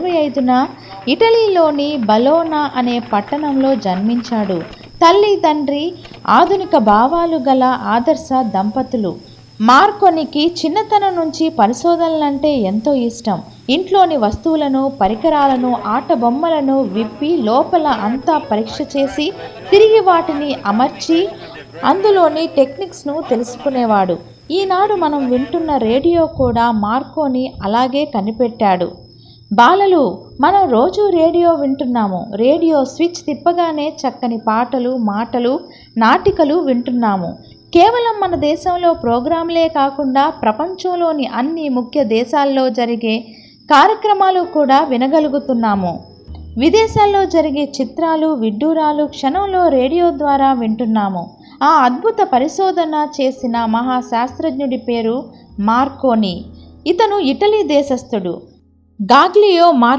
25న ఇటలీలోని బలోనా అనే పట్టణంలో జన్మించాడు. తల్లి తండ్రి ఆధునిక భావాలు గల ఆదర్శ దంపతులు. మార్కోనికి చిన్నతనం నుంచి పరిశోధనలంటే ఎంతో ఇష్టం. ఇంట్లోని వస్తువులను, పరికరాలను, ఆట బొమ్మలను విప్పి లోపల అంతా పరీక్ష చేసి తిరిగి వాటిని అమర్చి అందులోని టెక్నిక్స్ను తెలుసుకునేవాడు. ఈనాడు మనం వింటున్న రేడియో కూడా మార్కోని అలాగే కనిపెట్టాడు. బాలలు, మనం రోజు రేడియో వింటున్నాము. రేడియో స్విచ్ తిప్పగానే చక్కని పాటలు, మాటలు, నాటికలు వింటున్నాము. కేవలం మన దేశంలో ప్రోగ్రాంలే కాకుండా ప్రపంచంలోని అన్ని ముఖ్య దేశాల్లో జరిగే కార్యక్రమాలు కూడా వినగలుగుతున్నాము. విదేశాల్లో జరిగే చిత్రాలు, విడ్డూరాలు క్షణంలో రేడియో ద్వారా వింటున్నాము. ఆ అద్భుత పరిశోధన చేసిన మహాశాస్త్రజ్ఞుడి పేరు మార్కోని. ఇతను ఇటలీ దేశస్థుడు. గాగ్లియో